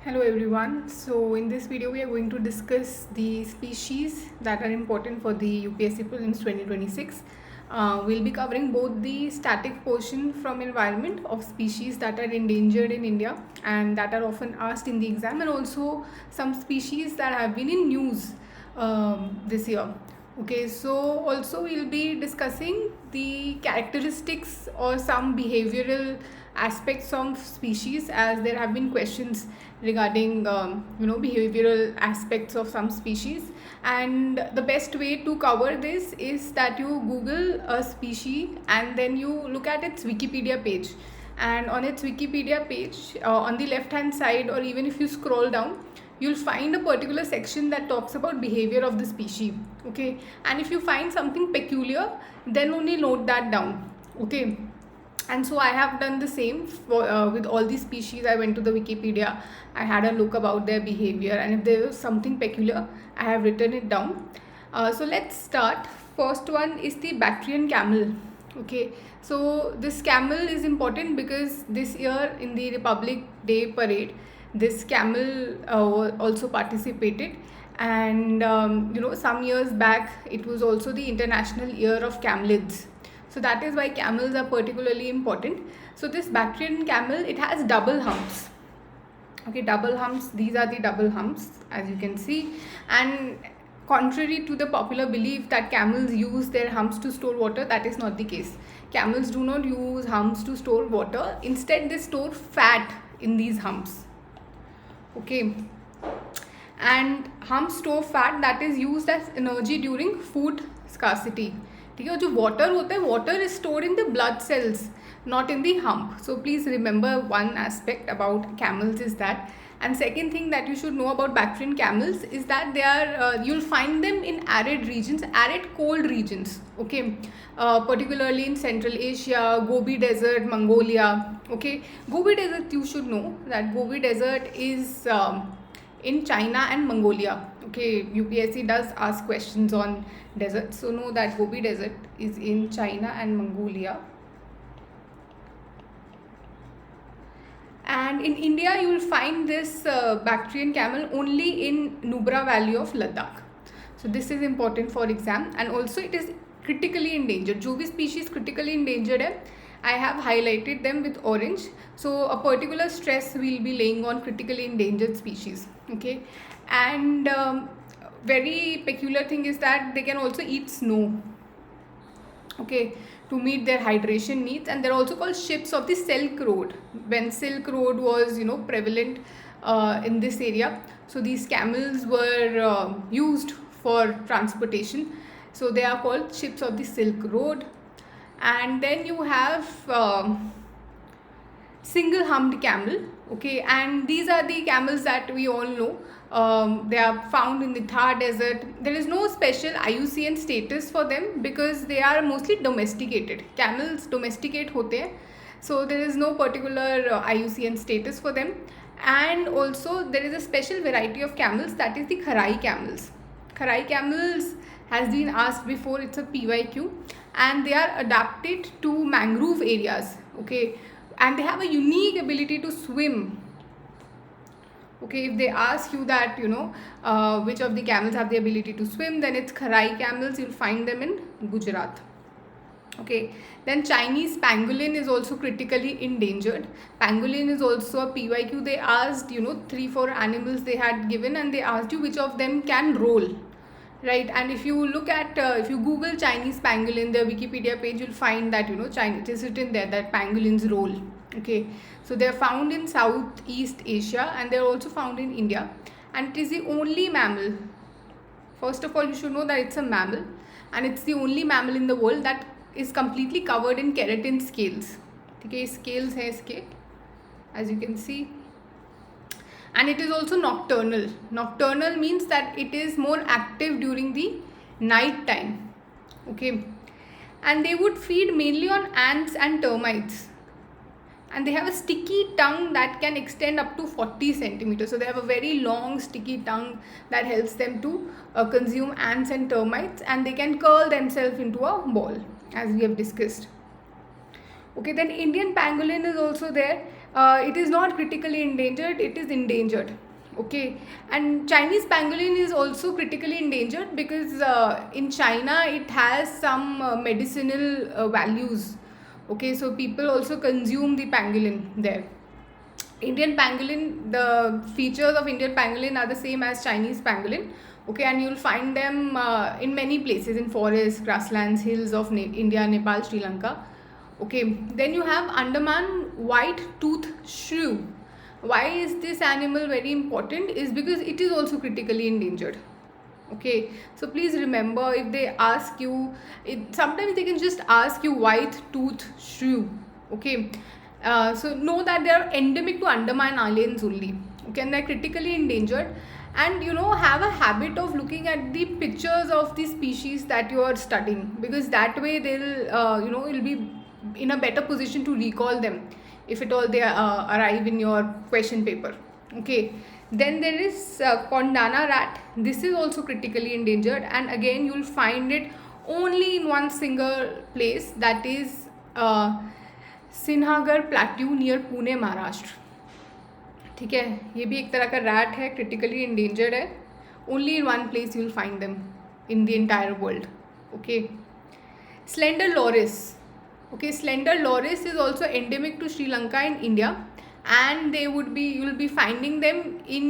Hello everyone. So in this video we are going to discuss the species that are important for the UPSC prelims 2026. We'll be covering both the static portion from environment of species that are endangered in India and that are often asked in the exam, and also some species that have been in news this year. Okay, so also we'll be discussing the characteristics or some behavioral aspects of species, as there have been questions regarding behavioral aspects of some species. And the best way to cover this is that you Google a species and then you look at its Wikipedia page, and on its Wikipedia page, on the left hand side, or even if you scroll down, you'll find a particular section that talks about behavior of the species. Okay, and if you find something peculiar, then only note that down. Okay, and so I have done the same with all these species. I went to the Wikipedia, I had a look about their behavior, and if there was something peculiar, I have written it down. So let's start. First one is the Bactrian camel. Okay, so this camel is important because this year in the Republic Day parade, this camel also participated. And some years back it was also the International Year of Camelids, so that is why camels are particularly important. So this Bactrian camel, it has double humps. Okay, double humps, these are the double humps, as you can see. And contrary to the popular belief that camels use their humps to store water, that is not the case. Camels do not use humps to store water. Instead, they store fat in these humps. Okay, and humps store fat that is used as energy during food scarcity. ठीक है, जो water होता है, water is stored in the blood cells, not in the hump. So please remember one aspect about camels is that. And second thing that you should know about Bactrian camels is that they are you'll find them in arid regions, arid cold regions. Okay, particularly in Central Asia, Gobi Desert, Mongolia. Okay, Gobi Desert, you should know that Gobi Desert is in China and Mongolia. Okay, UPSC does ask questions on deserts, so know that Gobi Desert is in China and Mongolia. And in India, you will find this Bactrian camel only in Nubra Valley of Ladakh. So this is important for exam, and also it is critically endangered. जो भी species critically endangered है, I have highlighted them with orange. So a particular stress will be laying on critically endangered species. Okay, and very peculiar thing is that they can also eat snow. Okay, to meet their hydration needs, and they're also called ships of the Silk Road. When Silk Road was prevalent in this area, so these camels were used for transportation, so they are called ships of the Silk Road. And then you have single humped camel. Okay, and these are the camels that we all know. They are found in the Thar Desert. There is no special IUCN status for them because they are mostly domesticated. Camels domesticate hote hain, so there is no particular IUCN status for them. And also there is a special variety of camels, that is the Kharai camels. Kharai camels has been asked before, it's a PYQ, and they are adapted to mangrove areas. Okay, and they have a unique ability to swim. Okay, if they ask you that which of the camels have the ability to swim, then it's Kharai camels. You'll find them in Gujarat. Okay, then Chinese pangolin is also critically endangered. Pangolin is also a PYQ. They asked 3-4 animals they had given, and they asked you which of them can roll, right? And if you look at if you Google Chinese pangolin, the Wikipedia page, you'll find that China, it is written there that pangolins roll. Okay, so they are found in Southeast Asia, and they are also found in India, and it is the only mammal. First of all, you should know that it's a mammal, and it's the only mammal in the world that is completely covered in keratin scales. Okay, scales hai iske, as you can see. And it is also nocturnal. Nocturnal means that it is more active during the night time. Okay, and they would feed mainly on ants and termites, and they have a sticky tongue that can extend up to 40 centimeters. So they have a very long sticky tongue that helps them to consume ants and termites, and they can curl themselves into a ball, as we have discussed. Okay, then Indian pangolin is also there. It is not critically endangered, it is endangered. Okay, and Chinese pangolin is also critically endangered because in China it has some medicinal values. Okay, so people also consume the pangolin there. Indian pangolin, the features of Indian pangolin are the same as Chinese pangolin. Okay, and you'll find them in many places, in forests, grasslands, hills of India, Nepal, Sri Lanka. Okay, then you have Andaman white tooth shrew. Why is this animal very important? Is because it is also critically endangered. Okay, so please remember, if they ask you, sometimes they can just ask you white tooth shrew. Okay, so know that they are endemic to Andaman Islands only. Okay, and they're critically endangered. And have a habit of looking at the pictures of the species that you are studying, because that way they'll you'll be in a better position to recall them if at all they arrive in your question paper. Okay, then there is Kondana rat. This is also critically endangered, and again you'll find it only in one single place, that is Sinhagad plateau near Pune Maharashtra. ठीक है, ये भी एक तरह का rat है, critically endangered है. Only in one place you will find them in the entire world. Okay, slender loris. Okay, slender loris is also endemic to Sri Lanka and India, and you will be finding them in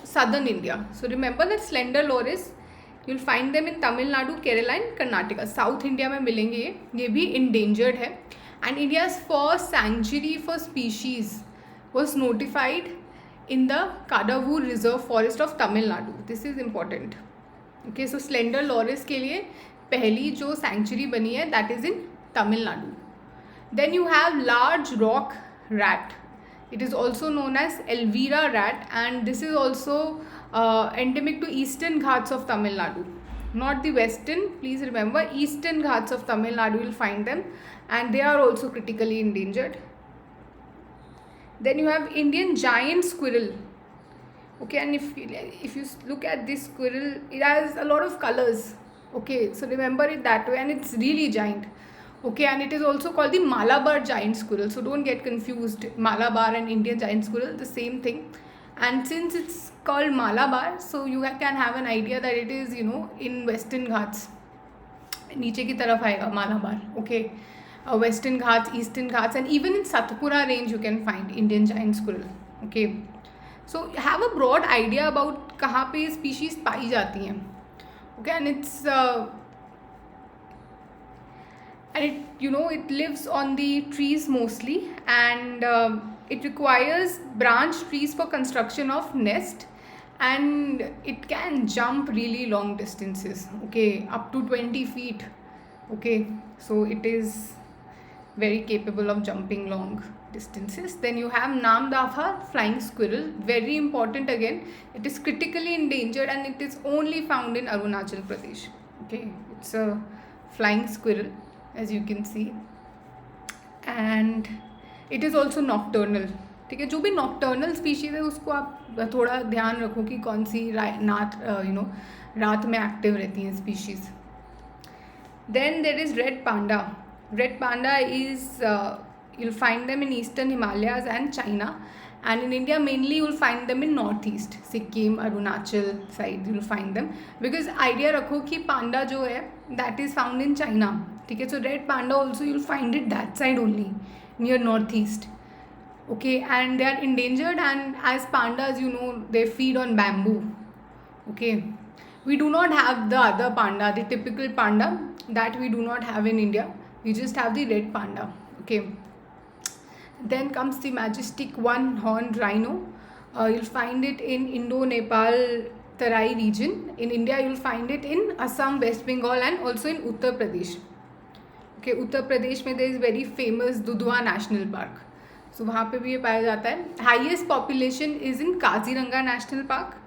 southern India. So remember that slender loris you'll find them in Tamil Nadu, Kerala and Karnataka. South India में मिलेंगे ये भी endangered है. And India's first sanctuary for species was notified in the Kadavur Reserve Forest of Tamil Nadu. This is important. Okay, so slender loris के लिए पहली जो sanctuary बनी है, that is in Tamil Nadu. Then you have large rock rat. It is also known as Elvira rat, and this is also endemic to eastern Ghats of Tamil Nadu, not the western. Please remember, eastern Ghats of Tamil Nadu you will find them, and they are also critically endangered. Then you have Indian giant squirrel. Okay, and if you look at this squirrel, it has a lot of colors. Okay, so remember it that way, and it's really giant. Okay, and it is also called the Malabar giant squirrel. So don't get confused. Malabar and Indian giant squirrel, the same thing. And since it's called Malabar, so you can have an idea that it is in Western Ghats. नीचे की तरफ आएगा Malabar. Okay, Western Ghats, Eastern Ghats, and even in Satpura range you can find Indian giant squirrel. Okay, so have a broad idea about कहाँ पे species पाई जाती हैं. Okay, and it's it lives on the trees mostly, and it requires branch trees for construction of nest, and it can jump really long distances. Okay, up to 20 feet. Okay, so it is very capable of jumping long distances. Then you have Namdapha flying squirrel. Very important again, it is critically endangered and it is only found in Arunachal Pradesh. Okay, it's a flying squirrel, as you can see, and it is also nocturnal. ठीक है, जो भी nocturnal species है उसको आप थोड़ा ध्यान रखो कि कौन सी रात में एक्टिव रहती हैं species. Then there is red panda. Red panda is you'll find them in eastern Himalayas and China, and in India mainly you'll find them in northeast, Sikkim, Arunachal side you'll find them, because idea रखो कि पांडा जो है that is found in China. ठीक है, so red panda also you'll find it that side only, near northeast. Okay, and they are endangered, and as pandas they feed on bamboo. Okay, we do not have the other panda, the typical panda that we do not have in India. We just have the red panda. Okay, then comes the majestic one-horned rhino. You'll find it in Indo-Nepal Tarai region. In India you'll find it in Assam, West Bengal and also in Uttar Pradesh. Okay, Uttar Pradesh में there is very famous Dudhwa National Park. So वहाँ पे भी ये पाया जाता है. Highest population is in Kaziranga National Park.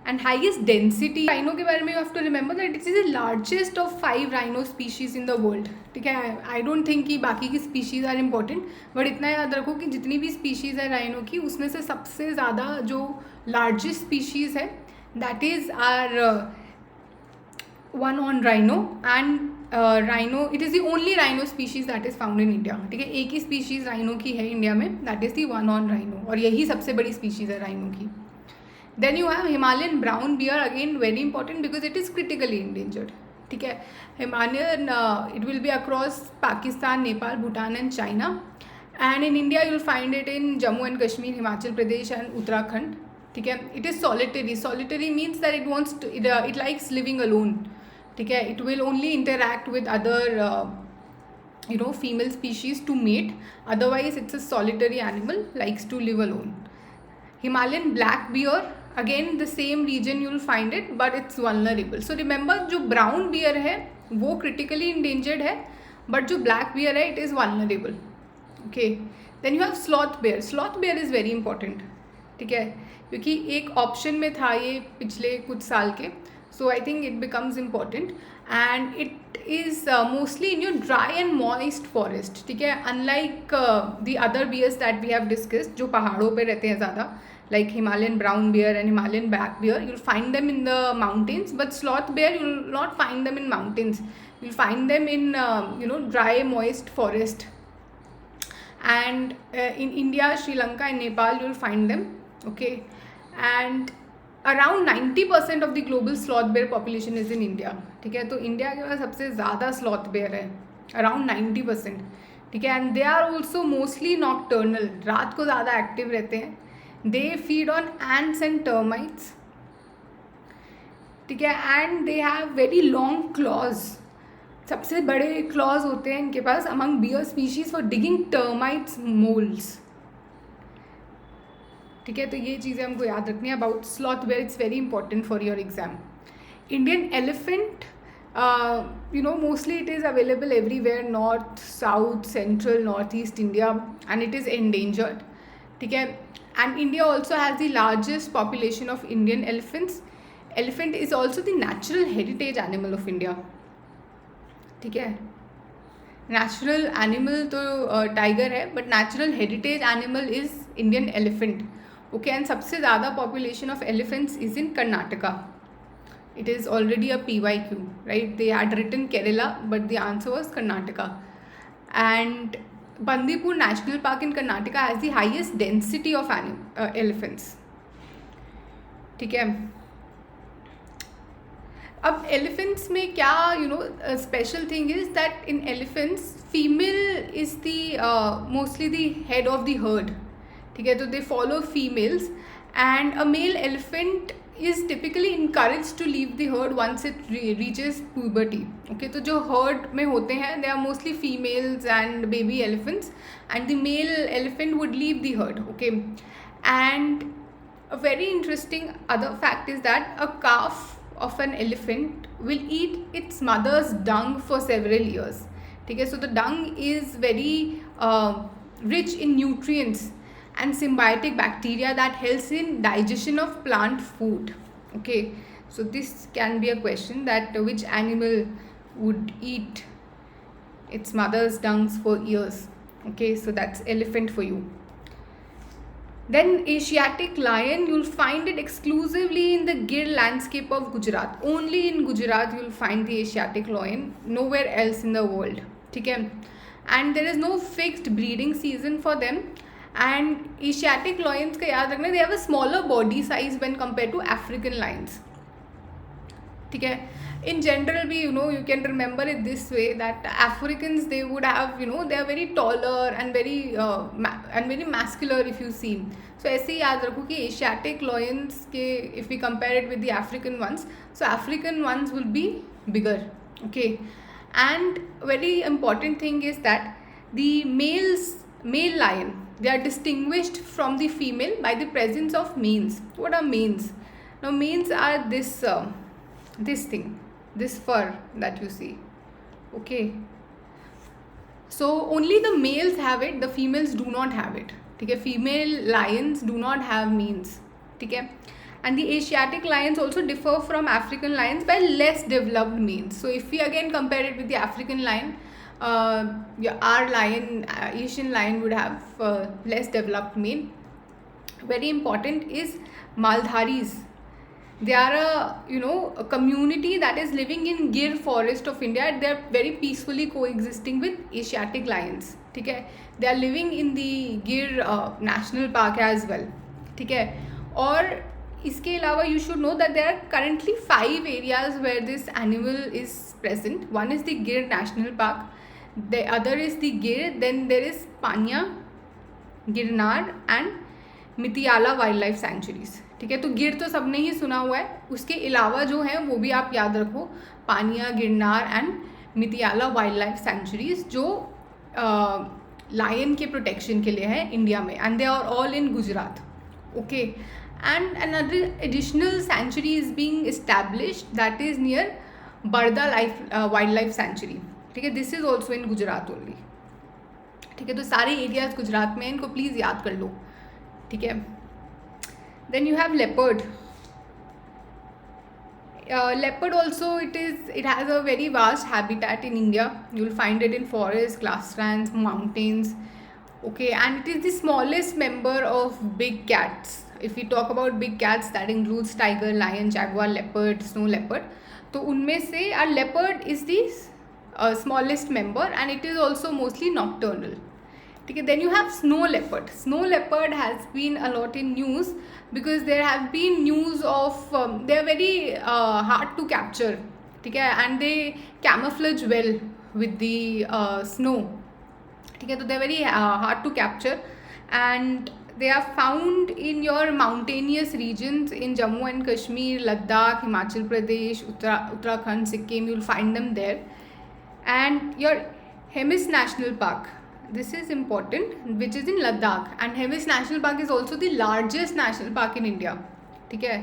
And highest density rhino के बारे में you have to remember that it is the largest of 5 rhino species in the world. ठीक है, I don't think कि बाकी की species are important, but इतना याद रखो कि जितनी भी species है rhino की, उसमें से सबसे ज़्यादा जो largest species है that is our one-horned rhino, and rhino, it is the only rhino species that is found in India. ठीक है, एक ही स्पीशीज़ राइनो की है इंडिया में, that is the one on rhino, और यही सबसे बड़ी स्पीशीज़ है राइनो की. Then you have Himalayan brown bear, again very important because it is critically endangered. ठीक है, Himalayan it will be across Pakistan, Nepal, Bhutan and China, and in India you will find it in Jammu and Kashmir, Himachal Pradesh and Uttarakhand. ठीक है, it is solitary. Solitary means that it wants it likes living alone. ठीक है, it will only interact with other female species to mate. Otherwise it's a solitary animal, likes to live alone. Himalayan black bear, again the same region you will find it, but it's vulnerable. So remember, जो brown bear है वो critically endangered है, but जो black bear है it is vulnerable. Okay, then you have sloth bear. Sloth bear is very important. ठीक है, क्योंकि एक ऑप्शन में था ये पिछले कुछ साल के, so I think it becomes important, and it is mostly in your dry and moist forest. ठीक है, unlike the other bears that we have discussed जो पहाड़ों पे रहते हैं ज़्यादा, like Himalayan brown bear and Himalayan black bear, you'll find them in the mountains, but sloth bear you'll not find them in mountains. You'll find them in dry moist forest, and in India, Sri Lanka and Nepal you'll find them. Okay, and around 90% of the global sloth bear population is in India. ठीक है, तो India के पास सबसे ज़्यादा sloth bear है, around 90%. ठीक है, and they are also mostly nocturnal, रात को ज़्यादा एक्टिव रहते हैं. They feed on ants and termites. ठीक है, and they have very long claws. सबसे बड़े क्लॉज होते हैं इनके पास among bear species for digging termites mounds. ठीक है, तो ये चीज़ें हमको याद रखनी है about sloth bear. It's very important for your exam. Indian elephant, mostly it is available everywhere, north, south, central, north east India, and it is endangered. ठीक है, and India also has the largest population of Indian elephants. Elephant is also the natural heritage animal of India. ठीक है, natural animal तो tiger है, but natural heritage animal is Indian elephant. Okay, and सबसे ज़्यादा population of elephants is in Karnataka. It is already a PYQ, right? They had written Kerala, but the answer was Karnataka. And Bandipur national park in Karnataka has the highest density of elephants. ठीक है, अब elephants में क्या special thing is that in elephants female is the mostly the head of the herd. ठीक है, तो they follow females, and a male elephant is typically encourage to leave the herd once it reaches puberty. Okay, तो जो herd में होते हैं they are mostly females and baby elephants, and the mail elephant would leave the heard. Okay, and a very interesting other fact is that a calf of an elephant will eat its mother's dung for several years. ठीक है, so the dung is very rich in nutrients and symbiotic bacteria that helps in digestion of plant food. Okay, so this can be a question that which animal would eat its mother's dungs for years. Okay, so that's elephant for you. Then Asiatic lion, you'll find it exclusively in the Gir landscape of Gujarat. Only in Gujarat you'll find the Asiatic lion, nowhere else in the world. ठीक है, and there is no fixed breeding season for them. And Asiatic lions का याद रखना, they have a smaller body size when compared to African lions. ठीक है, in general भी you can remember it this way that Africans, they would have they are very taller and very muscular if you see. So ऐसे ही याद रखो कि Asiatic lions के if we compare it with the African ones, so African ones will be bigger. Okay, and very important thing is that the male lion, they are distinguished from the female by the presence of manes. What are manes? Now manes are this thing, this fur that you see. Okay, so only the males have it, the females do not have it. ठीक है, female lions do not have manes. ठीक है, and the Asiatic lions also differ from African lions by less developed manes. So if we again compare it with the African lion, our lion, Asian lion would have less developed mane. Very important is Maldharis. They are a community that is living in Gir forest of India. They are very peacefully coexisting with Asiatic lions. ठीक है, they are living in the Gir national park as well. ठीक है, और इसके अलावा you should know that there are currently 5 areas where this animal is present. One is the Gir National Park, the other is the Gir, then there is Panya, Girnar and Mitiyala wildlife sanctuaries. ठीक है, तो गिर तो सबने ही सुना हुआ है, उसके अलावा जो है वो भी आप याद रखो, Paniya, Girnar and Mitiyala wildlife sanctuaries, जो लायन के प्रोटेक्शन के लिए है इंडिया में, and they are all in Gujarat. Okay, and another additional sanctuary is being established that is near Barda wildlife sanctuary. ठीक है, this is also in Gujarat only. ठीक है, तो सारे एरियाज गुजरात में, इनको प्लीज़ याद कर लो. ठीक है, then you have leopard. Leopard also it has a very vast habitat in India. You will find it in forest, grasslands, mountains. Okay, and it is the smallest member of big cats. If you talk about big cats that includes tiger, lion, jaguar, leopard, snow leopard. तो उनमें से are leopard is this smallest member, and it is also mostly nocturnal. Okay, then you have snow leopard. Snow leopard has been a lot in news because there have been news of they are very hard to capture. Okay, and they camouflage well with the snow. Okay, so they are very hard to capture, and they are found in your mountainous regions in Jammu and Kashmir, Ladakh, Himachal Pradesh, Uttarakhand, Sikkim. You will find them there. And your Hemis National Park, this is important, which is in Ladakh, and Hemis National Park is also the largest national park in India. ठीक है,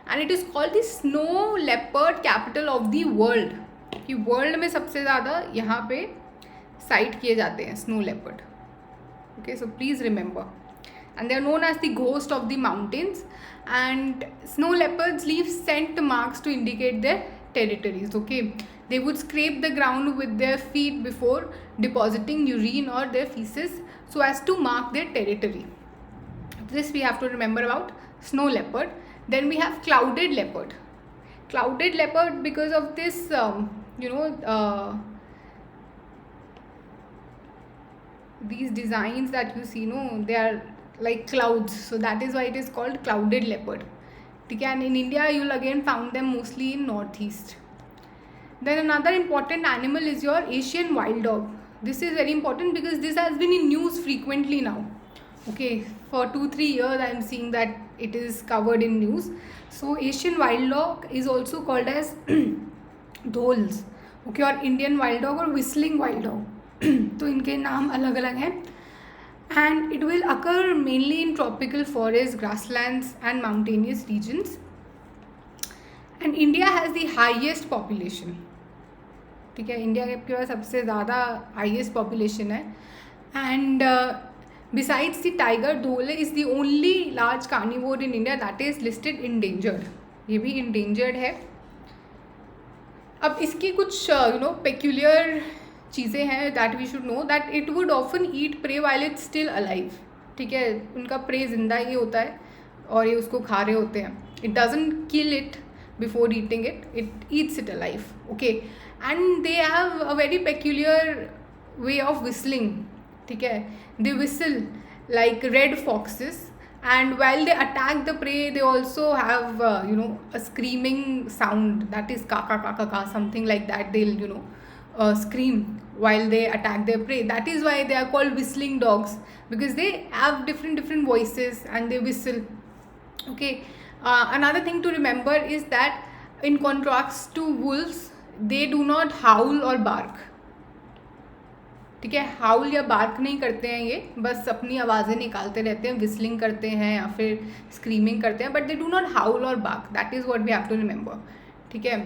and it is called the snow leopard capital of the world. कि world में सबसे ज़्यादा यहाँ पे site किए जाते हैं snow leopard. Okay, so please remember. And they are known as the ghost of the mountains, and snow leopards leave scent marks to indicate their territories. Okay, they would scrape the ground with their feet before depositing urine or their feces so as to mark their territory. This we have to remember about snow leopard. Then we have clouded leopard. Clouded leopard, because of this these designs that you see, they are like clouds, so that is why it is called clouded leopard. Okay, and in India you will again found them mostly in northeast. Then another important animal is your Asian wild dog. This is very important because this has been in news frequently now. Okay, for 2-3 years I am seeing that it is covered in news. So Asian wild dog is also called as dholes. Okay, or Indian wild dog or whistling wild dog. तो इनके नाम अलग अलग हैं. And it will occur mainly in tropical forests, grasslands and mountainous regions. And India has the highest population. ठीक है, India के पास सबसे ज़्यादा हाईएस्ट पॉपुलेशन है. एंड बिसाइड्स द टाइगर, धोले is the only large carnivore in India that is listed endangered. ये भी endangered है. अब इसकी कुछ पेक्यूलियर चीज़ें हैं that we should know, that it would often eat prey while it's still alive. ठीक है, उनका प्रे जिंदा ही होता है और ये उसको खा रहे होते हैं. It doesn't kill it before eating it, it eats it alive. Okay, and they have a very peculiar way of whistling. ठीक है, they whistle like red foxes, and while they attack the prey they also have a screaming sound that is ka ka ka ka ka, something like that. They'll scream while they attack their prey. That is why they are called whistling dogs, because they have different voices and they whistle. Okay, another thing to remember is that in contrast to wolves, they do not howl or bark. ठीक है, हाउल या bark नहीं करते हैं ये, बस अपनी आवाज़ें निकालते रहते हैं, विस्लिंग करते हैं या फिर स्क्रीमिंग करते हैं, but they do not howl और bark. That is what we have to remember. ठीक है,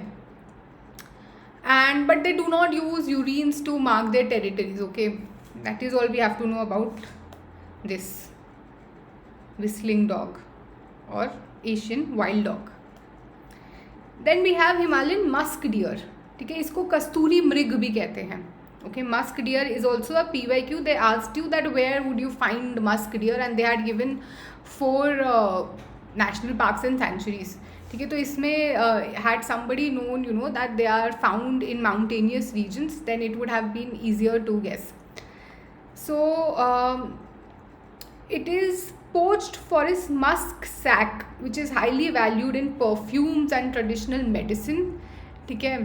and but they do not use urines to mark their territories. Okay, that is all we have to know about this whistling dog or Asian wild dog. Then we have Himalayan musk deer. ठीक है, इसको कस्तूरी मृग भी कहते हैं. Okay, musk deer is also a PYQ. They asked you that where would you find musk deer, and they had given 4 national parks and sanctuaries. ठीक है, तो इसमें had somebody known that they are found in mountainous regions, then it would have been easier to guess. So it is poached for its musk sac, which is highly valued in perfumes and traditional medicine. ठीक है,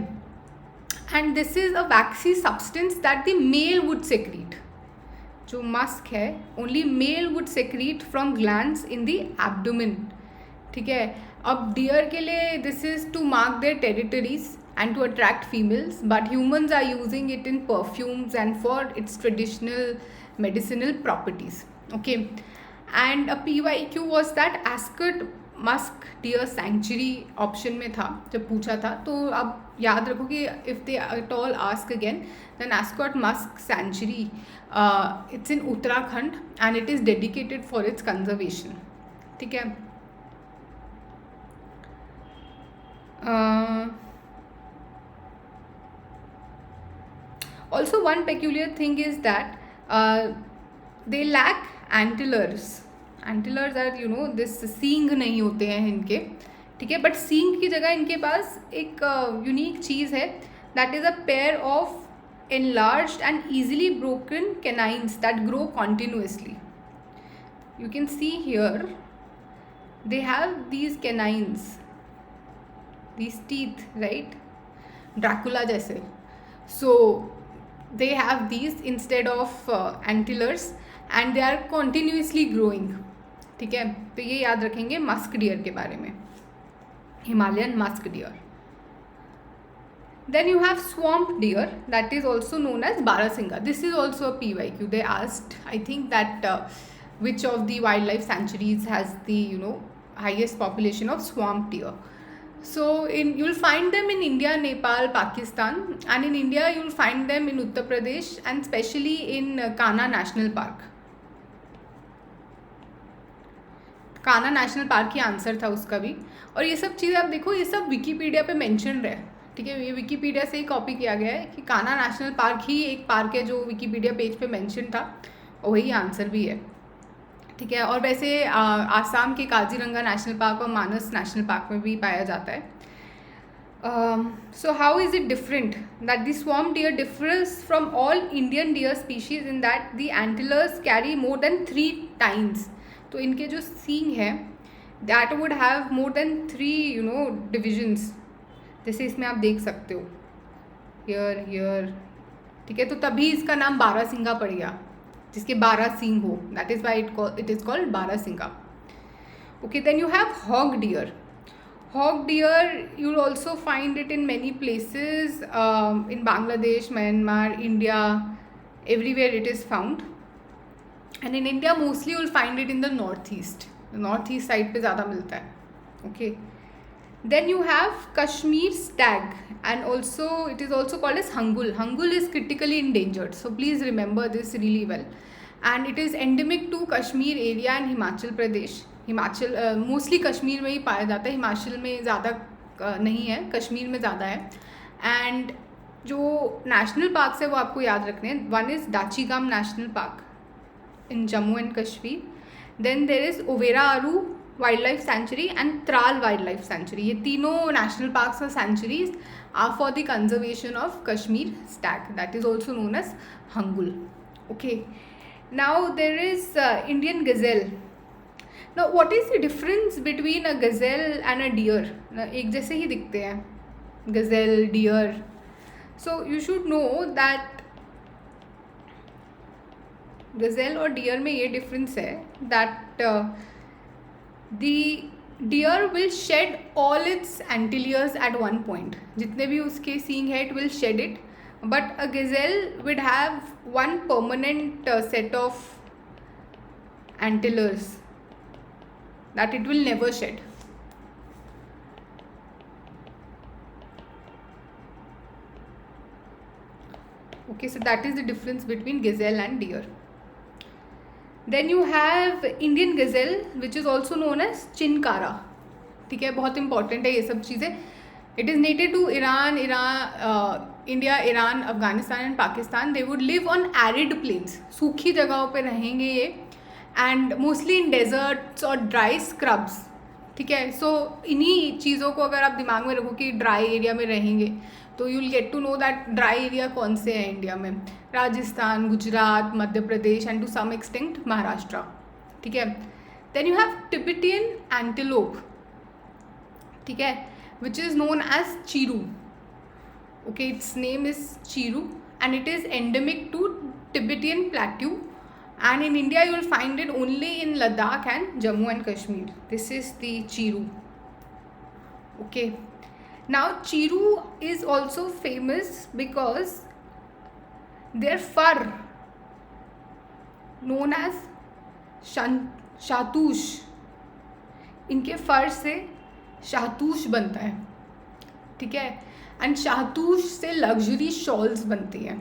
and this is a waxy substance that the male would secrete. जो musk है only male would secrete from glands in the abdomen. ठीक है, अब deer के लिए this is to mark their territories and to attract females, but humans are using it in perfumes and for its traditional medicinal properties. Okay, and a PYQ was that Ascot musk deer sanctuary option में था जब पूछा था. तो अब याद रखो कि if they at all ask again, then Ascot musk sanctuary, it's in Uttarakhand and it is dedicated for its conservation. ठीक है. Also, one peculiar thing is that they lack antlers. Antlers are this सींग नहीं होते हैं इनके. ठीक है, but सींग की जगह इनके पास एक यूनिक चीज़ है, that is a pair of enlarged and easily broken canines that grow continuously. You can see here they have these canines, these teeth, right? Dracula जैसे. So they have these instead of antlers and they are continuously growing. ठीक है, तो ये याद रखेंगे musk deer के बारे में, Himalayan musk deer. Then you have swamp deer, that is also known as Barasingha. This is also a PYQ. They asked, I think, that which of the wildlife sanctuaries has the highest population of swamp deer. So you'll find them in India, Nepal, Pakistan, and in India you'll find them in Uttar Pradesh and especially in Kanha National Park. Kanha national park he answer था उसका भी. और ये सब चीज़ें आप देखो, ये सब विकीपीडिया पे मेंशन है. ठीक है, ये विकीपीडिया से ही कॉपी किया गया है कि कान्हा नेशनल पार्क ही एक पार्क है जो विकीपीडिया पेज पे मेंशन था और वही आंसर भी है. ठीक है, और वैसे आसाम के काजीरंगा नेशनल पार्क और मानस नेशनल पार्क में भी पाया जाता है. So how is it different? That the swamp deer differs from all Indian deer species in that the antlers carry more than 3 tines. तो इनके जो सींग है that would have more than 3 divisions. जैसे इसमें आप देख सकते हो here. ठीक है, तो तभी इसका नाम बारासिंगा पड़ गया, जिसके 12 सींग हो. That is why it is called barasingha. Okay, then you have hog deer. Hog deer you will also find it in many places in Bangladesh, Myanmar, India, everywhere it is found. And in India mostly you will find it in the north east side पे ज़्यादा मिलता है. ओके, then you have Kashmir stag and also it is also called as hangul. Hangul is critically endangered, so please remember this really well, and it is endemic to Kashmir area and Himachal Pradesh. Himachal mostly Kashmir में ही पाया जाता है, हिमाचल में ज़्यादा नहीं है, कश्मीर में ज़्यादा है. एंड जो नेशनल पार्क्स है वो आपको याद रखने हैं. One is Dachigam national park in Jammu and Kashmir, then there is Overa Aru wildlife sanctuary and Tral wildlife sanctuary. ये तीनों नेशनल पार्क्स और sanctuaries are for the conservation of Kashmir stag, that is also known as hangul. Okay, now there is Indian gazelle. Now what is the difference between a gazelle and a deer? एक जैसे ही दिखते हैं gazelle, deer. So you should know that गज़ेल और dear में ये difference है that the deer will shed all its antlers at one point. जितने भी उसके सींग है it will shed it, but a gazelle would have one permanent set of antlers that it will never shed. Okay, so that is the difference between gazelle and deer. Then you have Indian gazelle which is also known as chinkara. ठीक है, बहुत important है ये सब चीज़ें. It is native to Iran, India, Iran, Afghanistan and Pakistan. They would live on arid plains, सूखी जगहों पे रहेंगे ये, एंड मोस्टली इन डेजर्ट्स और ड्राई स्क्रब्स. ठीक है. सो इन्हीं चीज़ों को अगर आप दिमाग में रखो कि ड्राई एरिया में रहेंगे तो you will get to know that dry area कौन से हैं इंडिया में. Rajasthan, Gujarat, Madhya Pradesh and to some extent Maharashtra. ठीक है. Then you have Tibetan antelope. ठीक है, which is known as chiru. Okay, its name is chiru and it is endemic to Tibetan Plateau, and in India you will find it only in Ladakh and Jammu and Kashmir. This is the Chiru. Okay, now Chiru is also famous because their fur known as शातूश, इनके फर से शातूश बनता है. ठीक है, and शातूश से luxury shawls बनती हैं.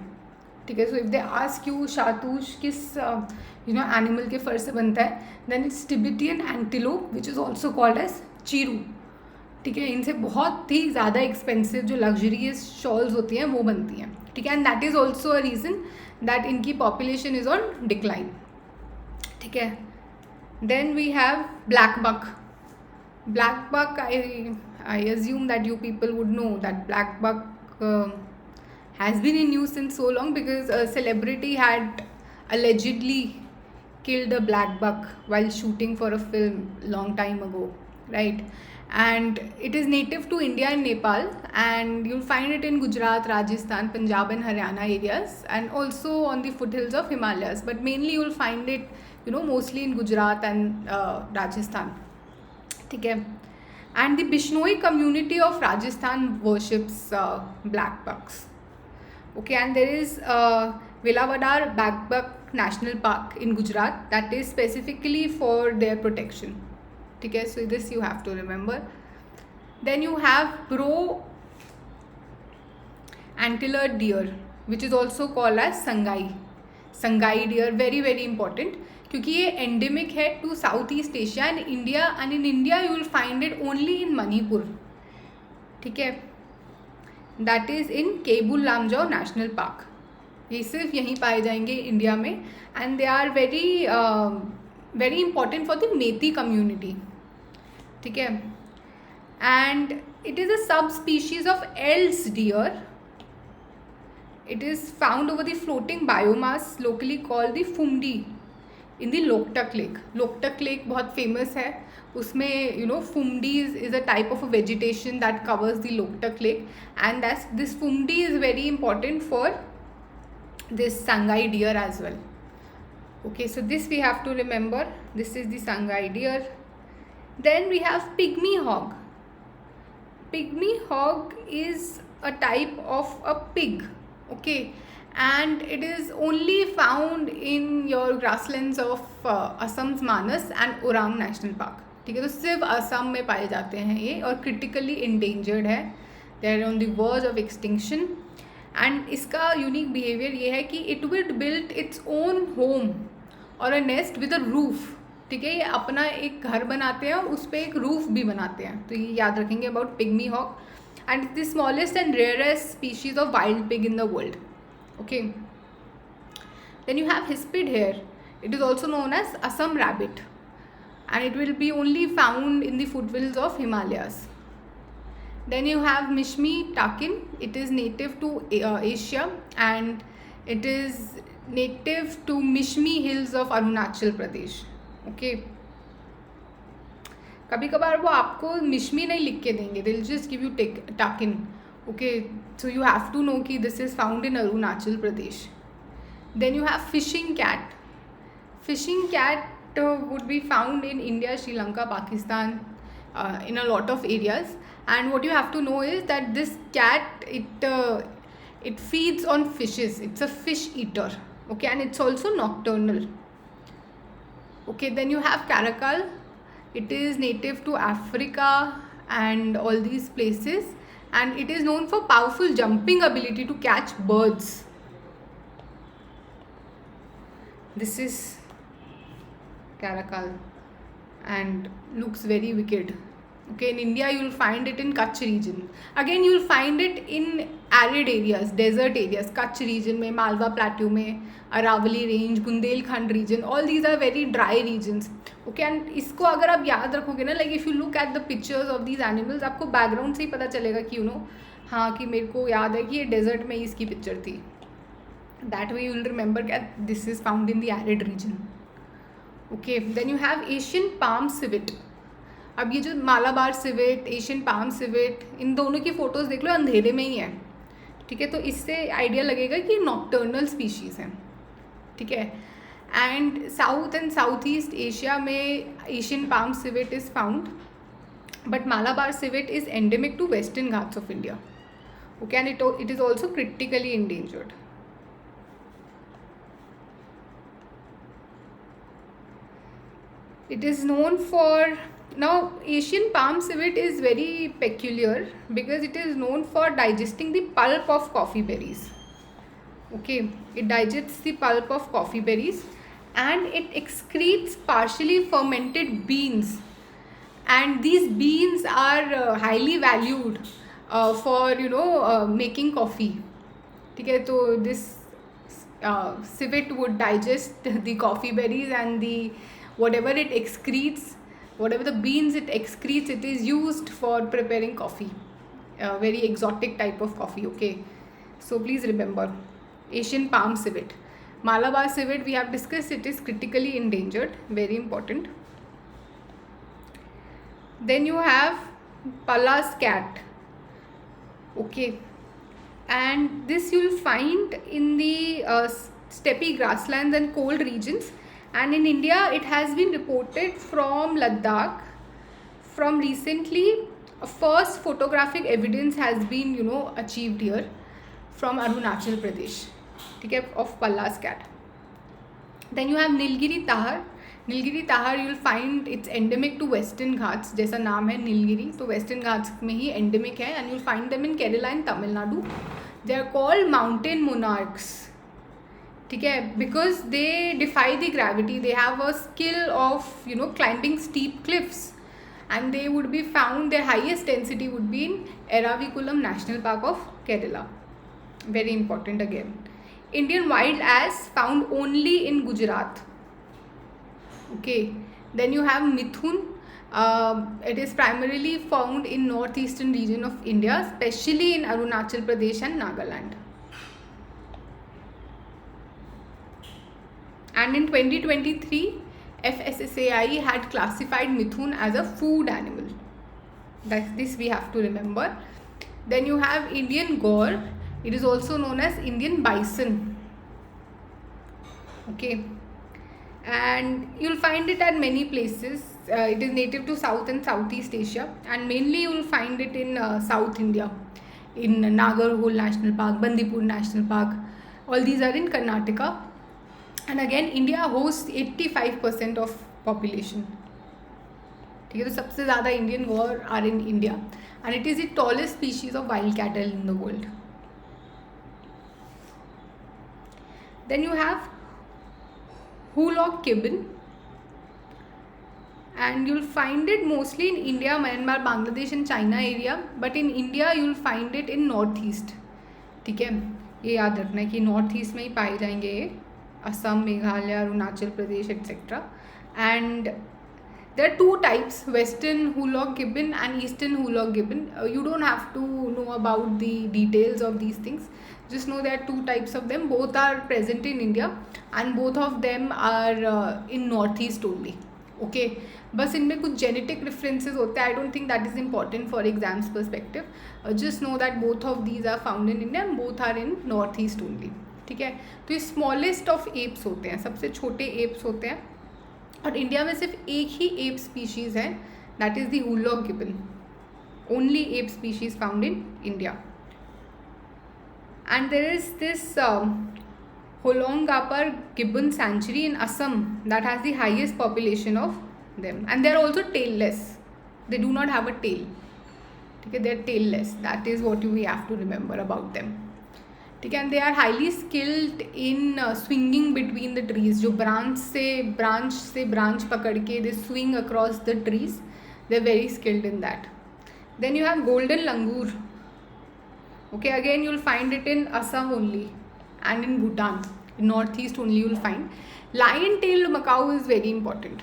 ठीक है. So if they ask you shahtoosh किस एनिमल के फर से बनता है, then it's Tibetan antelope which is also called as chiru. ठीक है, इनसे बहुत ही ज़्यादा एक्सपेंसिव जो लग्जरियस शॉल्स होती हैं वो बनती हैं. ठीक है, and that is also a reason that इनकी पॉपुलेशन इज़ ऑन डिक्लाइन. ठीक है. Then we have black buck. Black buck, I assume that you people would know that black buck has been in use since so long because a celebrity had allegedly killed a black buck while shooting for a film long time ago, right? And it is native to India and Nepal, and you'll find it in Gujarat, Rajasthan, Punjab and Haryana areas, and also on the foothills of Himalayas, but mainly you'll find it mostly in Gujarat and Rajasthan. ठीक है. And the Bishnoi community of Rajasthan worships black bucks. Okay, and there is Velavadar black buck national park in Gujarat that is specifically for their protection. ठीक है. So this you have to remember. Then you have brow antler deer which is also called as Sangai deer. Very very important, क्योंकि ये endemic है to south east Asia and India, and in India you will find it only in Manipur. ठीक है. That is in Keibul Lamjao national park. ये सिर्फ यहीं पाए जाएंगे इंडिया में, and they are very very important for the Meitei community. ठीक है. And it is a sub species of Eld's deer. It is found over the floating biomass locally called the Fumdi in the Loktak Lake. Loktak Lake बहुत famous है. उसमें Fumdi is a type of a vegetation that covers the Loktak Lake, and this Fumdi is very important for this Sangai deer as well. Okay, so this we have to remember. This is the Sangai deer. Then we have pygmy hog. Pygmy hog is a type of a pig. Okay, and it is only found in your grasslands of Assam's Manas and Orang National Park. ठीक है. तो सिर्फ असम में पाए जाते हैं ये, और क्रिटिकली इंडेंजर्ड है. They are on the verge of extinction. And इसका यूनिक बिहेवियर ये है कि it will build its own home और a nest with a roof. ठीक है. ये अपना एक घर बनाते हैं और उस पर एक रूफ भी बनाते हैं. तो ये याद रखेंगे about pygmy hog. And it's the smallest and rarest species of wild pig in the world. Okay. Then you have hispid hare. It is also known as Assam rabbit, and it will be only found in the foothills of Himalayas. Then you have Mishmi takin. It is native to Asia, and it is native to Mishmi hills of Arunachal Pradesh. Okay. कभी कभार वो आपको मिश्मी नहीं लिख के देंगे, they will just give you takin. Okay, so you have to know कि this is found in Arunachal Pradesh. Then you have fishing cat. Fishing cat would be found in India, Sri Lanka, Pakistan, in a lot of areas. And what you have to know is that this cat, it feeds on fishes. It's a fish eater. Okay, and it's also nocturnal. Okay, then you have caracal. It is native to Africa and all these places, and it is known for powerful jumping ability to catch birds. This is caracal and looks very wicked. Okay, in India you will find it in Kutch region. Again you will find it in arid areas, desert areas. Kutch region में, Malwa plateau में, Aravalli range, Bundelkhand region, all these are very dry regions. Okay, and इसको अगर आप याद रखोगे ना, like if you look at the pictures of these animals, आपको background से ही पता चलेगा कि हाँ कि मेरे को याद है कि ये desert में ही इसकी picture थी. That way you will remember that this is found in the arid region. Okay, then you have Asian palm civet. अब ये जो Malabar civet, Asian palm civet, इन दोनों की फ़ोटोज़ देख लो, अंधेरे में ही है. ठीक है, तो इससे आइडिया लगेगा कि नॉक्टर्नल स्पीशीज़ हैं. ठीक है, and south and south east Asia में Asian palm civet is found, but Malabar civet is endemic to Western Ghats of India. Okay, and it is also critically endangered. It is known for, now Asian palm civet is very peculiar because it is known for digesting the pulp of coffee berries. Okay, it digests the pulp of coffee berries and it excretes partially fermented beans, and these beans are highly valued for making coffee. ठीक है, तो this civet would digest the coffee berries and the whatever it excretes, whatever the beans it excretes, it is used for preparing coffee, a very exotic type of coffee. Okay, so please remember Asian palm civet. Malabar civet we have discussed, it is critically endangered, very important. Then you have Pallas cat. Okay, and this you will find in the steppe grasslands and cold regions. And in India, it has been reported from Ladakh. From recently, first photographic evidence has been, achieved here from Arunachal Pradesh, okay, of Pallas cat. Then you have Nilgiri tahar. Nilgiri tahar you will find it's endemic to Western Ghats. जैसा नाम है Nilgiri, तो Western Ghats में ही endemic है, and you will find them in Kerala and Tamil Nadu. They are called mountain monarchs. ठीक है, because they defy the gravity, they have a skill of climbing steep cliffs, and they would be found, their highest density would be in Eraviculam National Park of Kerala. Very important again. Indian wild ass found only in Gujarat. Okay, then you have Mithun. It is primarily found in northeastern region of India, especially in Arunachal Pradesh and Nagaland. And in 2023, FSSAI had classified Mithun as a food animal. This we have to remember. Then you have Indian gaur. It is also known as Indian bison. Okay, and you'll find it at many places. It is native to South and Southeast Asia, and mainly you will find it in South India, in Nagarhole National Park, Bandipur National Park. All these are in Karnataka. And again, India hosts 85% of population. ठीक है, तो सबसे ज़्यादा Indian gaur are in India, and it is the tallest species of wild cattle in the world. Then you have hoolock gibbon, and you'll find it mostly in India, Myanmar, Bangladesh and China area, but in India you'll find it in northeast. ठीक है, ये याद रखना है कि north east में ही पाए जाएंगे ये, Assam, Meghalaya, Arunachal Pradesh etc. And there are two types, western hulock gibbon and eastern hulock gibbon. You don't have to know about the details of these things, just know there are two types of them. Both are present in India and both of them are in northeast only. Okay, बस इनमें कुछ genetic differences होते हैं. I don't think that is important for exams perspective. Just know that both of these are found in India and both are in north east only. ठीक है, तो ये smallest of apps होते हैं, सबसे छोटे एप्स होते हैं, और इंडिया में सिर्फ एक ही एप स्पीशीज़ है, that is the hoolock gibbon, only ape species found in India. And there is this Holongapar gibbon sanctuary in Assam that has the highest population of them, and they are also tailless. They do not have a tail. Okay, they are tailless. That is what we have to remember about them. ठीक है, and they are highly skilled in swinging between the trees. जो branch से branch पकड़ के they swing across the trees. They're very skilled in that. Then you have golden langur. Okay, again you'll find it in Assam only and in Bhutan. In northeast only you'll find. Lion-tailed macaw is very important.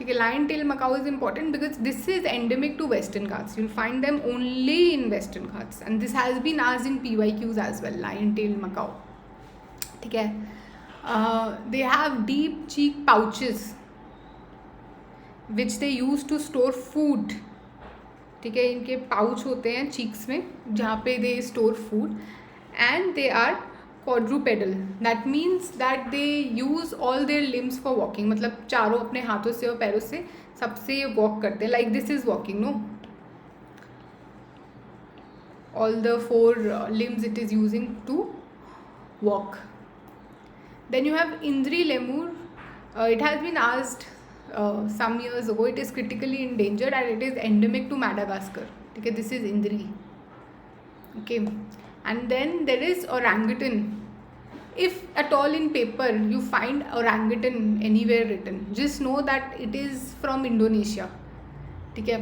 Okay, lion-tailed macaw is important because this is endemic to Western Ghats. You'll find them only in Western Ghats, and this has been asked in PYQs as well. Lion-tailed macaw. Okay, they have deep cheek pouches which they use to store food. ठीक है, इनके pouch होते हैं cheeks में जहाँ पे they store food, and they are quadrupedal. That means that they use all their limbs for walking. मतलब चारों अपने हाथों से और पैरों से सबसे ये वॉक करते हैं. Like this is walking, no? All the four limbs it is using to walk. Then you have Indri lemur. It has been asked some years ago. It is critically endangered and it is endemic to Madagascar. Okay, this is Indri. Okay, and then there is orangutan. If at all in paper you find orangutan anywhere written, just know that it is from Indonesia. ठीक है,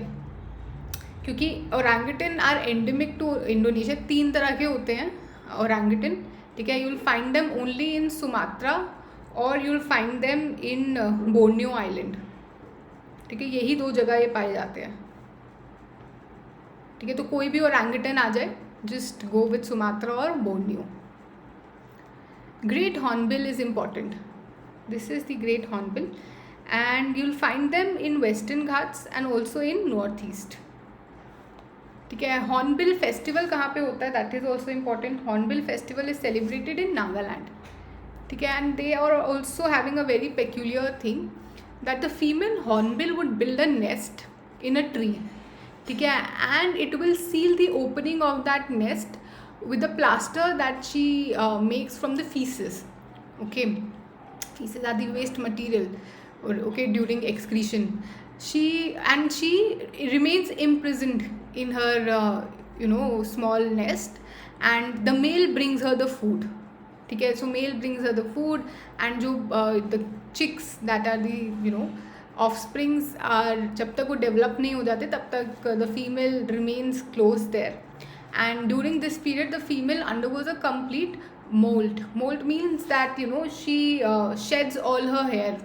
क्योंकि orangutan are endemic to Indonesia. 3 तरह के होते हैं orangutan. ठीक है, you'll find them only in Sumatra और you'll find them in Borneo Island. ठीक है, यही 2 जगह ये पाए जाते हैं. ठीक है, तो कोई भी orangutan आ जाए, just go with Sumatra or Borneo. Great hornbill is important. This is the great hornbill, and you'll find them in Western Ghats and also in Northeast. ठीक है, hornbill festival कहाँ पे होता है? That is also important. Hornbill festival is celebrated in Nagaland. ठीक है, and they are also having a very peculiar thing that the female hornbill would build a nest in a tree. ठीक है, and it will seal the opening of that nest with the plaster that she makes from the feces. Okay, feces are the waste material, okay, during excretion. She remains imprisoned in her small nest, and the male brings her the food. ठीक है, so male brings her the food, and जो the chicks that are the offsprings are, जब तक वो develop नहीं हो जाते तब तक the female remains close there. And during this period the female undergoes a complete molt. Molt means that she sheds all her hair.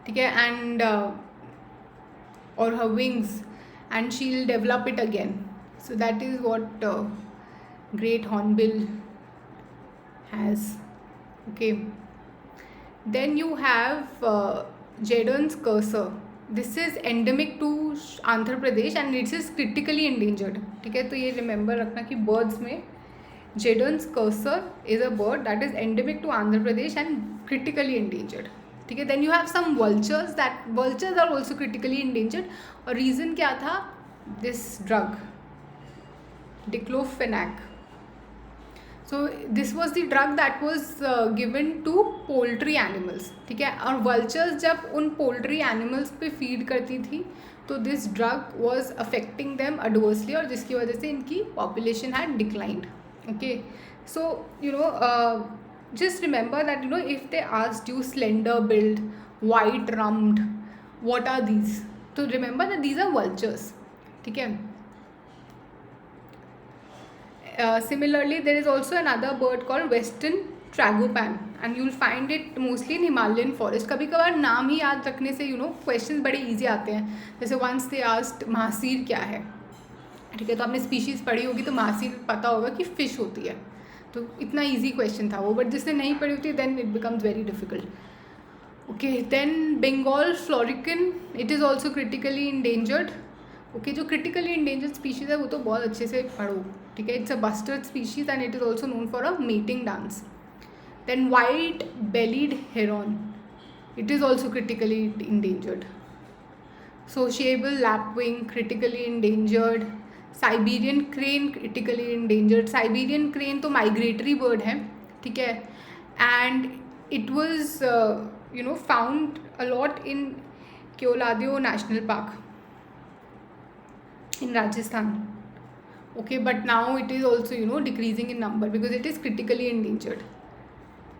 ठीक है, and or her wings, and she'll develop it again. So that is what great hornbill has. Okay, then you have Jadon's cursor. This is endemic to Andhra Pradesh and it is critically endangered. ठीक है, तो ये remember रखना कि birds में Jadon's cursor is a bird that is endemic to Andhra Pradesh and critically endangered. ठीक है, then you have some vultures. That vultures are also critically endangered. और reason क्या था? This drug, diclofenac. So this was the drug that was given to poultry animals. ठीक है, और vultures जब उन poultry animals पे feed करती थी तो this drug was affecting them adversely, और जिसकी वजह से इनकी population had declined. Okay, so just remember that if they asked you slender build, white rummed, what are these? So remember that these are vultures. ठीक है. Similarly, there is also another bird called Western tragopan, and you'll find it mostly in Himalayan forest. कभी कभार नाम ही याद रखने से questions बड़े easy आते हैं. जैसे once they asked महासीर क्या है. ठीक है, तो आपने species पढ़ी होगी तो महासीर पता होगा कि fish होती है, तो इतना easy question था वो. बट जिसने नहीं पढ़ी होती then it becomes very difficult. Okay, then Bengal florican, it is also critically endangered. Okay, जो critically endangered species है वो तो बहुत अच्छे से पढ़ो. ठीक है, it's a bustard species and it is also known for a mating dance. Then white bellied heron, it is also critically endangered. Sociable lapwing, critically endangered. Siberian crane, critically endangered. Siberian crane तो migratory bird है. ठीक है, and it was found a lot in Keoladeo National Park in Rajasthan. Okay, but now it is also decreasing in number because it is critically endangered.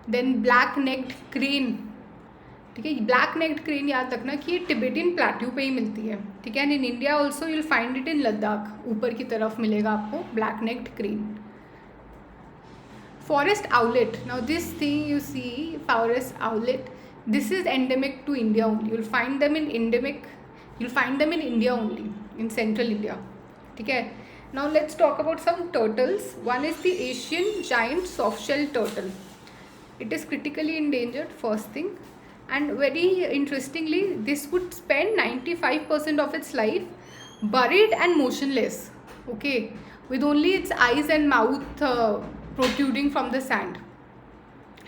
Then black necked crane, ठीक है। Black necked crane याद रखना कि ये Tibetan plateau पे ही मिलती है, ठीक है। And in India also you'll find it in Ladakh, ऊपर की तरफ मिलेगा आपको black necked crane. Forest owlet. Now this thing you see, forest owlet, this is endemic to India only. You'll find them in India only, in central India. Okay. Now let's talk about some turtles. One is the Asian giant soft-shell turtle. It is critically endangered, first thing, and very interestingly, this would spend 95% of its life buried and motionless. Okay, with only its eyes and mouth protruding from the sand,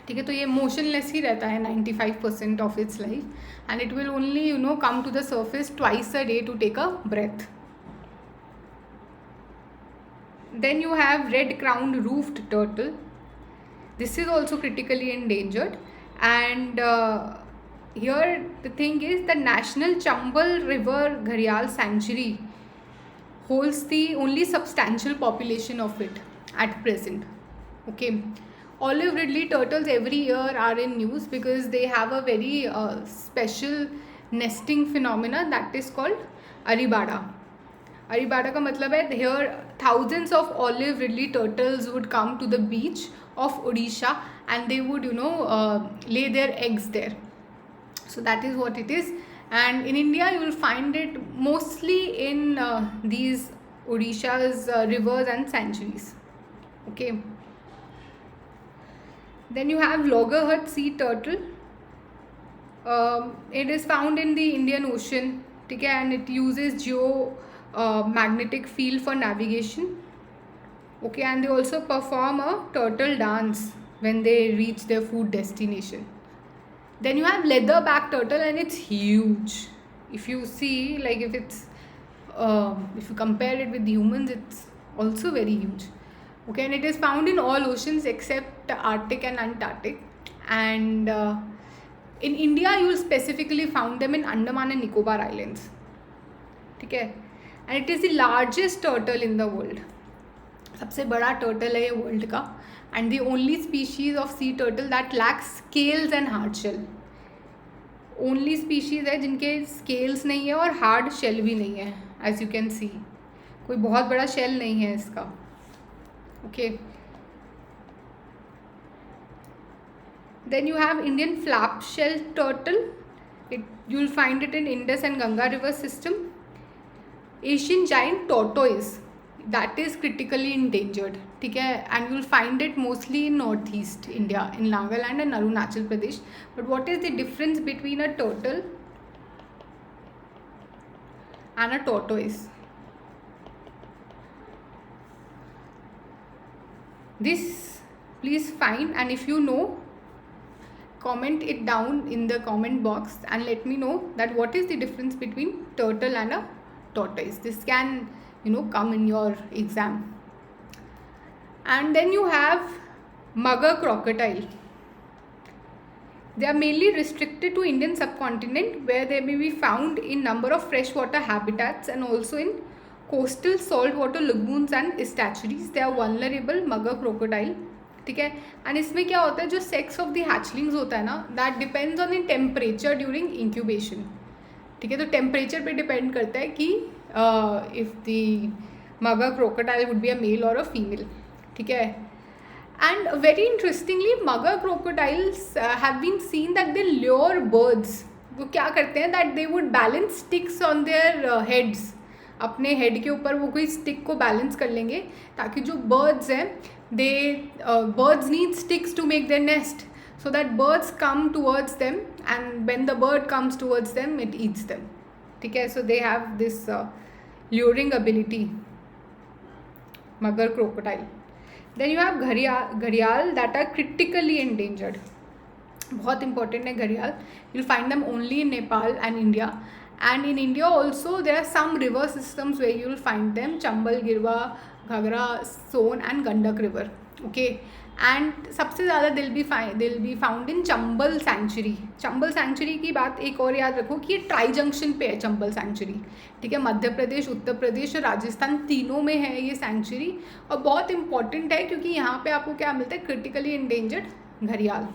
ठीक है। तो ये motionless ही रहता है 95% of its life and it will only come to the surface twice a day to take a breath. Then you have red crowned roofed turtle. This is also critically endangered, and here the thing is the National Chambal River Gharial Sanctuary holds the only substantial population of it at present. Okay, olive ridley turtles every year are in news because they have a very special nesting phenomena that is called aribada. Aribada का मतलब है here thousands of olive ridley turtles would come to the beach of Odisha and they would lay their eggs there. So that is what it is, and in India you will find it mostly in these Odisha's rivers and sanctuaries. Okay. Then you have loggerhead sea turtle. It is found in the Indian Ocean, ठीक है, and it uses magnetic field for navigation. Okay, and they also perform a turtle dance when they reach their food destination. Then you have leatherback turtle, and it's huge. If you see, like if you compare it with humans, it's also very huge. Okay, and it is found in all oceans except Arctic and Antarctic. And in India, you will specifically found them in Andaman and Nicobar Islands. Okay, and it is the largest turtle in the world. सबसे बड़ा turtle है ये world का, and the only species of sea turtle that lacks scales and hard shell. Only species है जिनके scales नहीं है और hard shell भी नहीं है, as you can see. कोई बहुत बड़ा shell नहीं है इसका. Okay. Then you have Indian flap shell turtle. You will find it in Indus and Ganga river system. Asian giant tortoise, that is critically endangered, ठीक है, and you will find it mostly in northeast India, in Nagaland and Arunachal Pradesh. But what is the difference between a turtle and a tortoise? This please find, and if you know, comment it down in the comment box and let me know that what is the difference between turtle and a tortoise. This can come in your exam. And then you have mugger crocodile. They are mainly restricted to Indian subcontinent, where they may be found in number of freshwater habitats and also in coastal saltwater lagoons and estuaries. They are vulnerable, mugger crocodile, ठीक है। And इसमें क्या होता है, जो sex of the hatchlings होता है ना, that depends on the temperature during incubation, ठीक है। तो टेम्परेचर पे डिपेंड करता है कि if the mugger crocodile would be a male और अ फीमेल, ठीक है। And very interestingly mugger crocodiles have been seen that they lure birds. वो क्या करते हैं, that they would balance sticks on their heads. अपने हेड के ऊपर वो कोई स्टिक को बैलेंस कर लेंगे ताकि जो बर्ड्स हैं, birds need sticks to make their nest, so that birds come towards them, and when the bird comes towards them, it eats them, ठीक है. So they have this luring ability, mugger crocodile. Then you have gharial that are critically endangered. बहुत important है घड़ियाल. You'll find them only in Nepal and India. And in India also there are some river systems where you will find them: Chambal, Girwa, Ghagra, Son and Gandak river. Okay, and सबसे ज़्यादा they'll be found in Chambal sanctuary. Chambal sanctuary की बात एक और याद रखो कि ये ट्राई जंक्शन पे है Chambal sanctuary, ठीक है. मध्य प्रदेश, उत्तर प्रदेश और राजस्थान तीनों में है ये sanctuary, और बहुत important है क्योंकि यहाँ पे आपको क्या मिलता है, critically endangered घड़ियाल.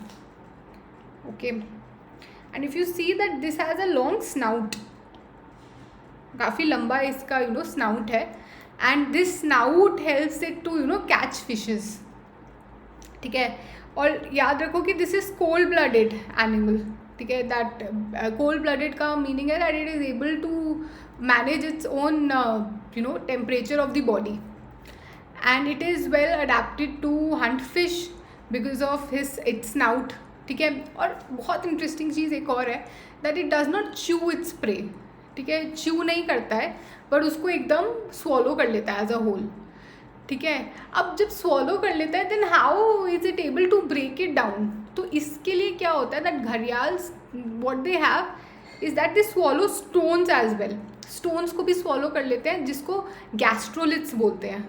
Okay. and if you see that this has a long snout, काफ़ी लंबा इसका स्नाउट है, and this snout helps it to catch fishes. ठीक है, और याद रखो कि this is cold blooded animal. ठीक है, दैट कोल्ड ब्लडेड का मीनिंग है that it is able to manage its own temperature of the body, and it is well adapted to hunt fish because of his its snout. ठीक है, और बहुत interesting चीज़ एक और है that it does not chew its prey. ठीक है, च्यू नहीं करता है पर उसको एकदम स्वॉलो कर लेता है एज अ होल. ठीक है, अब जब स्वॉलो कर लेता है then how is it able to break it down. तो इसके लिए क्या होता है that gharials what they have is that they swallow stones as well. Stones को भी स्वॉलो कर लेते हैं जिसको गैस्ट्रोलिथ्स बोलते हैं.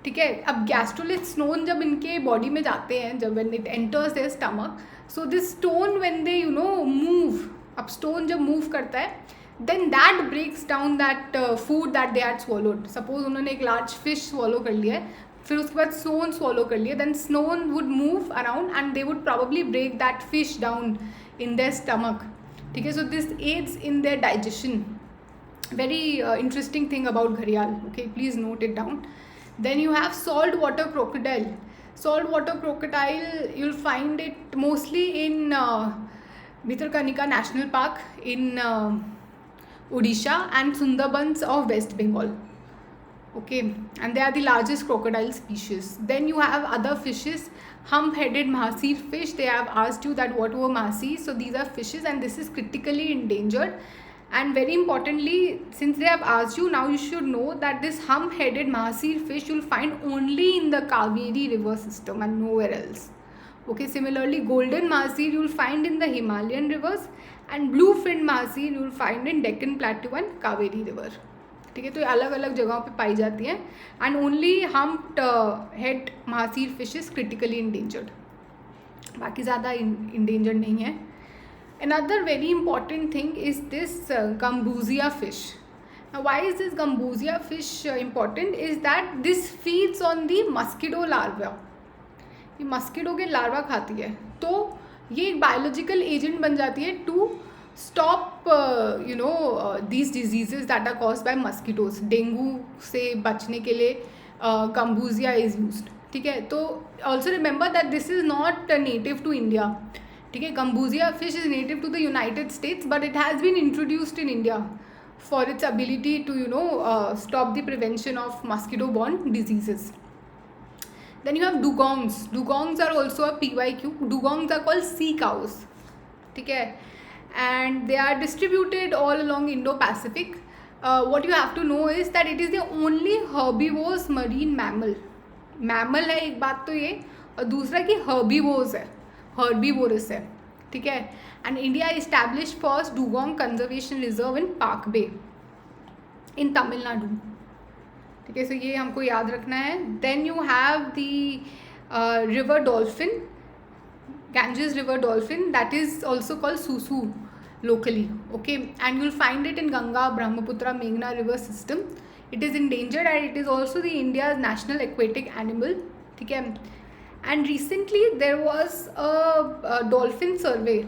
ठीक है, अब गैस्ट्रोलिथ स्टोन जब इनके बॉडी में जाते हैं, जब when it enters their stomach, so this stone when they move, अब स्टोन जब मूव करता है then that breaks down that food that they had swallowed. Suppose उन्होंने एक large fish swallow कर लिया है, फिर उसके बाद stone swallow कर लिया, then stone would move around and they would probably break that fish down in their stomach. ठीक है, so this aids in their digestion. Very interesting thing about घड़ियाल. Okay, please note it down. Then you have saltwater crocodile. Saltwater crocodile, you'll find it mostly in Bhitarkanika National Park in Odisha and Sundarbans of West Bengal. Okay, and they are the largest crocodile species. Then you have other fishes, hump-headed mahseer fish. They have asked you that what were mahseers. So these are fishes and this is critically endangered. And very importantly, since they have asked you, now you should know that this hump-headed mahseer fish you'll find only in the Kaveri river system and nowhere else. Okay, similarly golden mahseer you'll find in the Himalayan rivers, and blue fin mahseer you'll find in Deccan Plateau and Kaveri river. ठीक है, तो ये अलग अलग जगहों पे पाई जाती हैं, and only humped head mahseer fish is critically endangered, बाकी ज़्यादा इंडेंजर्ड नहीं है. Another very important thing is this Gambusia fish. Now why is this Gambusia fish important is that this feeds on the mosquito larva. ये mosquito के larva खाती है, तो ये एक बायोलॉजिकल एजेंट बन जाती है to stop these diseases that are caused by mosquitoes. Dengue से बचने के लिए गम्बूजिया इज यूज्ड. ठीक है, तो also remember that this is not native to India. ठीक है, gambusia fish is native to the United States but it has been introduced in India for its ability to stop the prevention of mosquito borne diseases. Then you have dugongs. Dugongs are also a PYQ. Dugongs are called sea cows. ठीक है, and they are distributed all along Indo-Pacific. What you have to know is that it is the only herbivorous marine mammal. Mammal है एक बात तो ये, और दूसरा कि herbivorous है, herbivorous है. ठीक है, and India established first dugong conservation reserve in Park Bay in Tamil Nadu. ठीक है, so ये हमको याद रखना है. Then you have the river dolphin, Ganges river dolphin, that is also called susu locally. Okay, and you'll find it in Ganga, Brahmaputra, Meghna river system. It is endangered and it is also the India's national aquatic animal. ठीक है, and recently there was a dolphin survey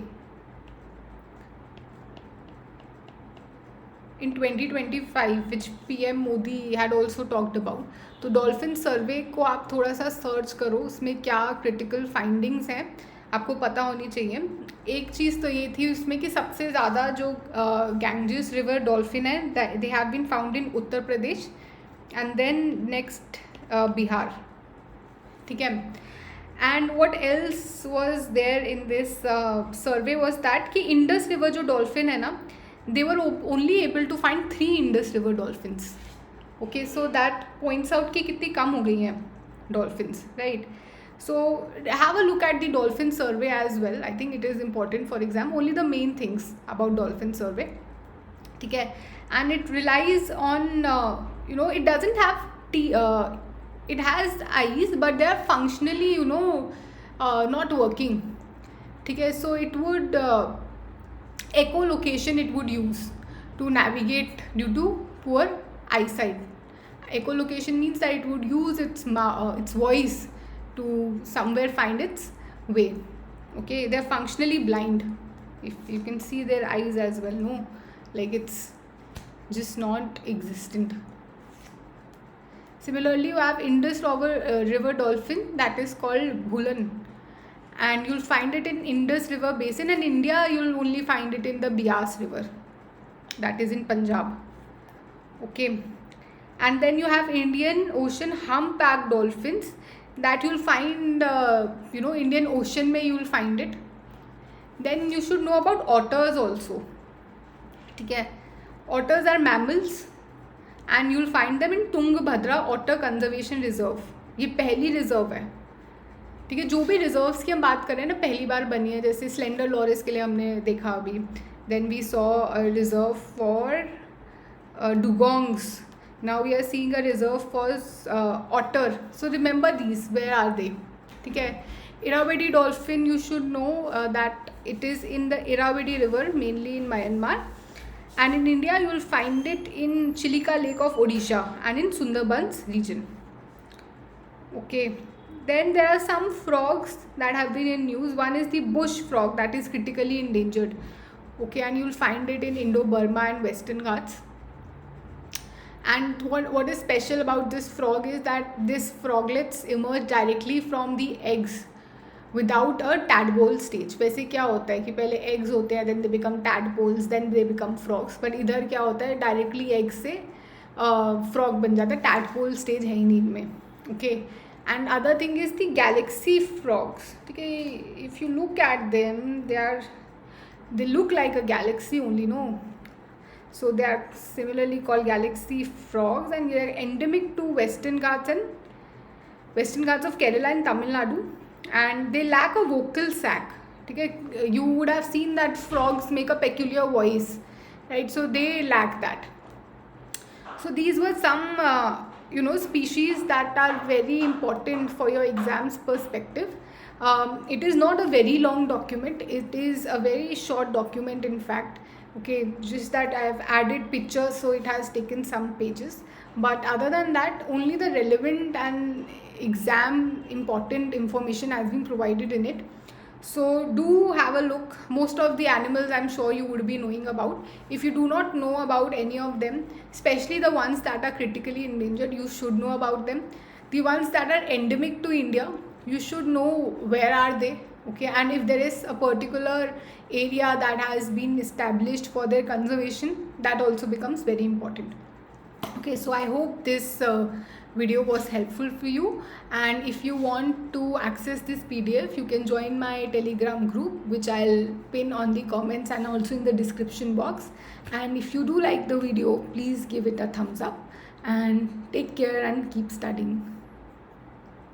in 2025 which PM Modi had also talked about. तो dolphin सर्वे को आप थोड़ा सा search करो, उसमें क्या क्रिटिकल फाइंडिंग्स हैं आपको पता होनी चाहिए. एक चीज़ तो ये थी उसमें कि सबसे ज़्यादा जो गैंजेस रिवर डॉल्फिन है they have been found in Uttar Pradesh and then next Bihar. ठीक है, and what else was there in this survey was that कि इंडस रिवर जो डॉल्फिन है ना, they were only able to find 3 Indus river dolphins. Okay, so that points out कि कितनी कम हो गई हैं dolphins, right? So have a look at the dolphin survey as well. I think it is important for exam. Only the main things about dolphin survey. ठीक है, and it relies on it doesn't have it has eyes but they are functionally not working. ठीक है, so it would echolocation it would use to navigate due to poor eyesight. Echolocation means that it would use its voice to somewhere find its way. Okay, they are functionally blind. If you can see their eyes as well, no, like it's just not existent. Similarly, you have Indus river dolphin that is called Bhulan, and you'll find it in Indus River basin. In India, you'll only find it in the Bias River, that is in Punjab. Okay, and then you have Indian Ocean humpback dolphins that you'll find, Indian Ocean mein you'll find it. Then you should know about otters also. Okay, otters are mammals and you'll find them in Tungabhadra Otter Conservation Reserve. ये पहली reserve है, ठीक है. जो भी reserves की हम बात कर रहे हैं ना, पहली बार बनी है. जैसे स्लेंडर लॉरिस के लिए हमने देखा अभी. Then we saw reserve for dugongs. Now we are seeing a reserve for otter. So remember these, where are they? ठीक है. Irrawaddy dolphin, you should know that it is in the Irrawaddy river, mainly in Myanmar, and in India you will find it in Chilika Lake of Odisha and in Sundarbans region. Okay, then there are some frogs that have been in news. One is the bush frog that is critically endangered. Okay, and you will find it in Indo-Burma and Western Ghats. And what is special about this frog is that these froglets emerge directly from the eggs without a tadpole stage. वैसे क्या होता है कि पहले eggs होते हैं, then they become tadpoles, then they become frogs. But इधर क्या होता है, directly egg से frog बन जाता है. tadpole stage है ही नहीं इनमें. Okay, and other thing is the galaxy frogs. Okay, if you look at them, they look like a galaxy only, no? So they are similarly called galaxy frogs, and they are endemic to Western Ghats of Kerala and Tamil Nadu, and they lack a vocal sac. Okay, you would have seen that frogs make a peculiar voice, right? So they lack that. So these were some species that are very important for your exams perspective. It is not a very long document. It is a very short document, in fact. Okay, just that I have added pictures, so it has taken some pages. But other than that, only the relevant and exam important information has been provided in it. So do have a look. Most of the animals I'm sure you would be knowing about. If you do not know about any of them, especially the ones that are critically endangered, you should know about them. The ones that are endemic to India, you should know where are they. Okay, and if there is a particular area that has been established for their conservation, that also becomes very important. Okay, so I hope this video was helpful for you, and if you want to access this PDF, you can join my Telegram group, which I'll pin on the comments and also in the description box. And if you do like the video, please give it a thumbs up, and take care and keep studying.